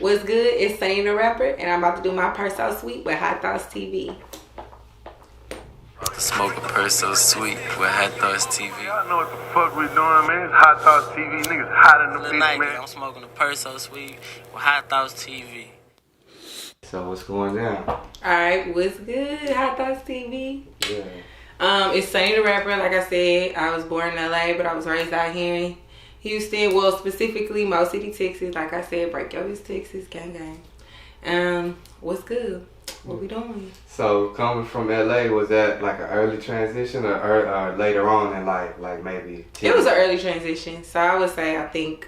What's good? It's Sunnitharapper, and I'm about to do my purse so sweet with Hot Thoughts TV. To smoke a purse so sweet with Hot Thoughts TV. Y'all know what the fuck we doing, man. It's Hot Thoughts TV. Niggas hot in the bitch, man. I'm smoking a purse so sweet with Hot Thoughts TV. So what's going down? Alright, what's good? Hot Thoughts TV. Yeah. It's Sunnitharapper. Like I said, I was born in LA, but I was raised out here in Houston. Well, specifically Mo City, Texas. Like I said, Break Your East, Texas, gang gang. What's good? What we doing? So coming from LA, was that like an early transition or later on in life, like maybe? It was an early transition. So I would say I think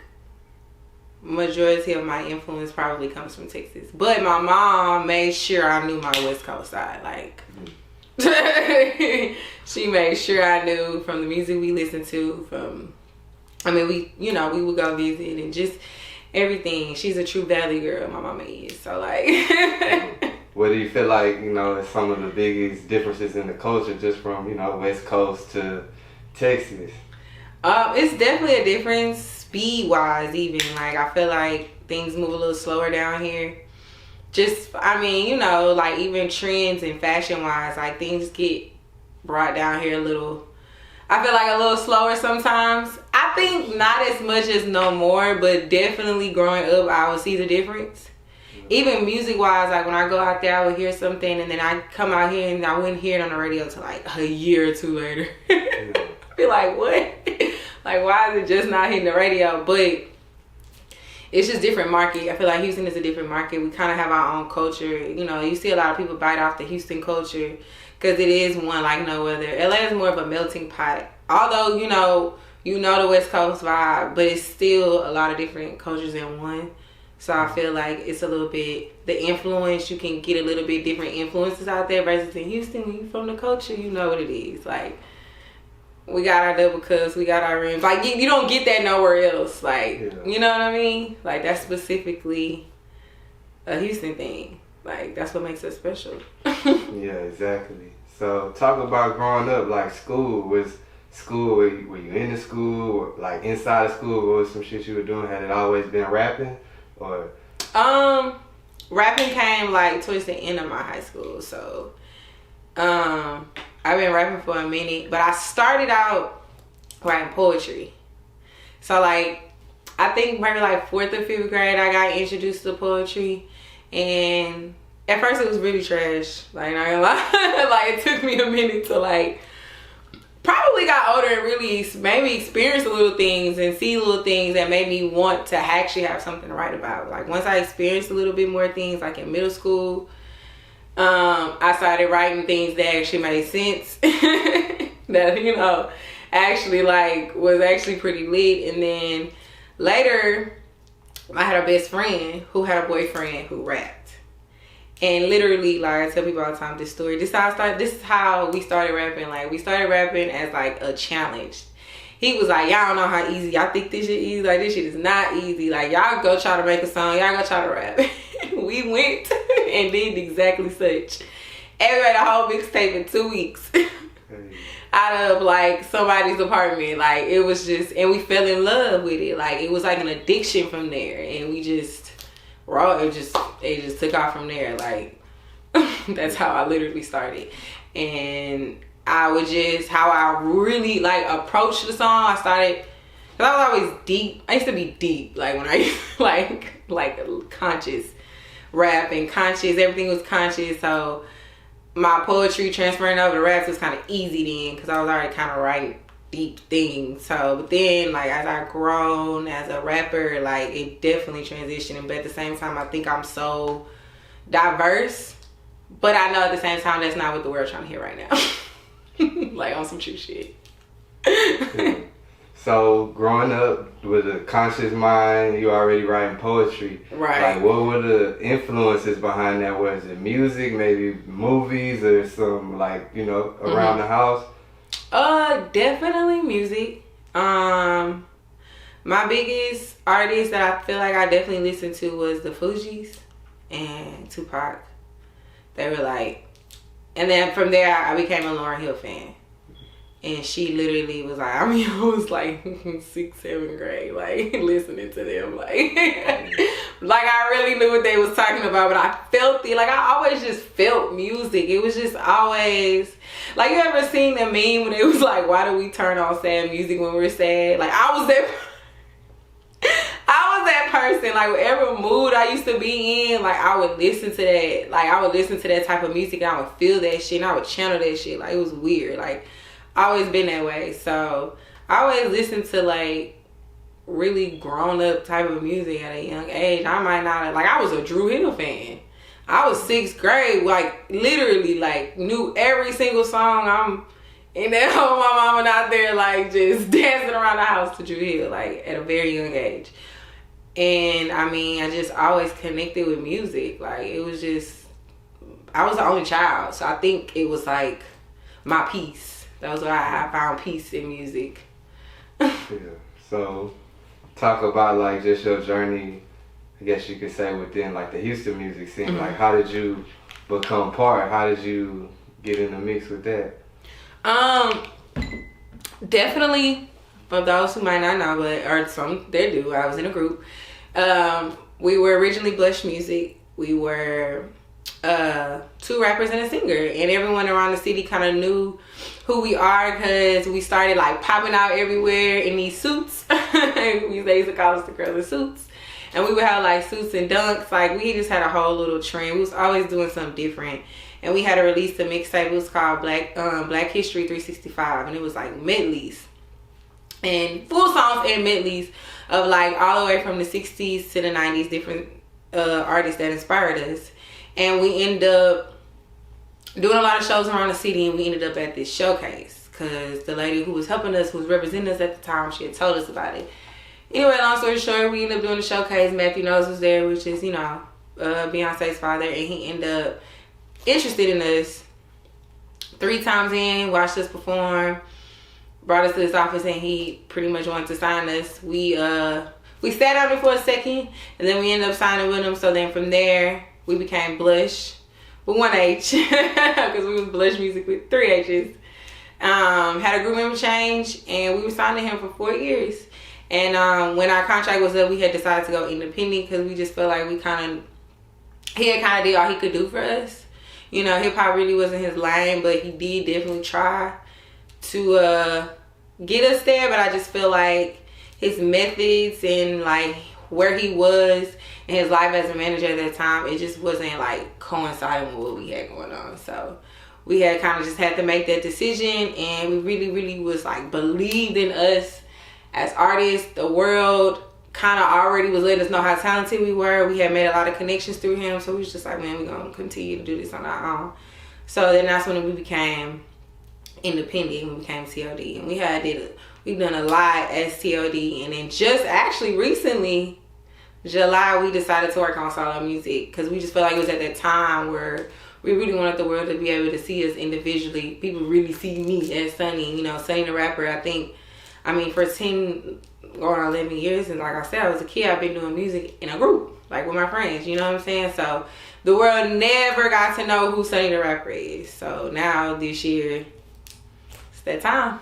majority of my influence probably comes from Texas. But my mom made sure I knew my West Coast side. Like she made sure I knew from the music we listened to, we would go visit and just everything. She's a true Valley girl, my mama is. So like What do you feel like, is some of the biggest differences in the culture just from, West Coast to Texas? It's definitely a difference speed-wise even. Like, I feel like things move a little slower down here. Like even trends and fashion-wise, like things get brought down here a little, I feel like a little slower sometimes. I think not as much as no more, but definitely growing up, I would see the difference. Even music wise, like when I go out there, I would hear something and then I come out here and I wouldn't hear it on the radio till like a year or two later. I'd be like, what? Like, why is it just not hitting the radio? But it's just different market. I feel like Houston is a different market. We kind of have our own culture. You see a lot of people bite off the Houston culture because it is one like no other. LA is more of a melting pot. Although, you know the West Coast vibe, but it's still a lot of different cultures in one. So I feel like it's a little bit, the influence, you can get a little bit different influences out there versus in Houston. When you from the culture, you know what it is. Like, we got our double cups, we got our rims. Like, you don't get that nowhere else. Like, You know what I mean? Like, that's specifically a Houston thing. Like, that's what makes us special. Yeah, exactly. So talk about growing up, like school. Were you in the school, or like inside of school? What was some shit you were doing? Had it always been rapping? Or rapping came like towards the end of my high school. So I've been rapping for a minute, but I started out writing poetry. So like I think maybe like 4th or 5th grade I got introduced to poetry, and at first it was really trash. Like, not gonna lie. Like, it took me a minute to like probably got older and really maybe experienced little things and see little things that made me want to actually have something to write about. Like, once I experienced a little bit more things, like in middle school, I started writing things that actually made sense. That, actually like was actually pretty lit. And then later, I had a best friend who had a boyfriend who rapped. And literally, like, I tell people all the time this story. This is how we started rapping. Like, we started rapping as like a challenge. He was like, y'all don't know how easy. Y'all think this shit easy. Like, this shit is not easy. Like, y'all go try to make a song. Y'all go try to rap. We went and did exactly such. Everybody the whole mixtape in 2 weeks. Out of like somebody's apartment. Like, it was just, and we fell in love with it. Like, it was like an addiction from there. And we just it just took off from there. Like, that's how I literally started. And I would just, how I really like approached the song, I started, because I was always deep. I used to be deep, like when I used like conscious rap and conscious, everything was conscious. So my poetry transferring over to raps was kind of easy then, because I was already kind of writing deep things. So, but then like as I grown as a rapper, like it definitely transitioned. But at the same time, I think I'm so diverse. But I know at the same time that's not what the world's trying to hear right now. Like, on some true shit. So growing up with a conscious mind, you already writing poetry. Right. Like, what were the influences behind that? Was it music, maybe movies, or some like, around the house? Definitely music. My biggest artist that I feel like I definitely listened to was the Fugees and Tupac. They were like, and then from there I became a Lauryn Hill fan. And she literally was like, I mean, I was like 6th, 7th grade, like listening to them, like I really knew what they was talking about, but I felt it. Like I always just felt music. It was just always like, you ever seen the meme when it was like, why do we turn on sad music when we're sad? Like I was that person. Like whatever mood I used to be in, like I would listen to that. Like I would listen to that type of music and I would feel that shit and I would channel that shit. Like it was weird. Like I always been that way. So I always listened to like really grown up type of music at a young age. I might not have, like I was a Drew Hill fan. I was 6th grade, like literally like knew every single song. I'm in that home, my mama out there like just dancing around the house to Drew Hill, like at a very young age. And I mean, I just always connected with music. Like it was just, I was the only child. So I think it was like my peace. That was why I found peace in music. Yeah. So talk about like just your journey, I guess you could say, within like the Houston music scene. Mm-hmm. Like how did you become part? How did you get in the mix with that? Definitely, for those who might not know, but or some they do, I was in a group. We were originally Blush Music. We were 2 rappers and a singer, and everyone around the city kind of knew who we are because we started like popping out everywhere in these suits. They used to call us the girls in suits, and we would have like suits and dunks. Like we just had a whole little trend. We was always doing something different, and we had to release the mixtape. It was called Black History 365, and it was like medleys and full songs and medleys of like all the way from the 60s to the 90s, different artists that inspired us. And we ended up doing a lot of shows around the city, and we ended up at this showcase because the lady who was helping us, who was representing us at the time, she had told us about it. Anyway, long story short, we ended up doing the showcase. Matthew Knowles was there, which is, you know, Beyonce's father, and he ended up interested in us. 3 times in, watched us perform, brought us to his office, and he pretty much wanted to sign us. We sat on it for a second, and then we ended up signing with him. So then from there, we became Blush with 1 H because we was Blush Music with 3 H's. Had a group member change, and we were signed to him for 4 years. And when our contract was up, we had decided to go independent because we just felt like he had kind of did all he could do for us. You know, hip hop really wasn't his lane, but he did definitely try to get us there. But I just feel like his methods and like where he was and his life as a manager at that time, it just wasn't like coinciding with what we had going on. So we had kind of just had to make that decision, and we really, really was like believed in us as artists. The world kind of already was letting us know how talented we were. We had made a lot of connections through him, so we was just like, man, we're gonna continue to do this on our own. So then that's when we became independent. We became TOD, and we've done a lot as TOD. And then just actually recently, July, we decided to work on solo music because we just felt like it was at that time where we really wanted the world to be able to see us individually. People really see me as Sunny, you know, Sunnitharapper. I mean, for 10 going on 11 years, and like I said, I was a kid, I've been doing music in a group, like with my friends, you know what I'm saying? So the world never got to know who Sunnitharapper is. So now this year, it's that time.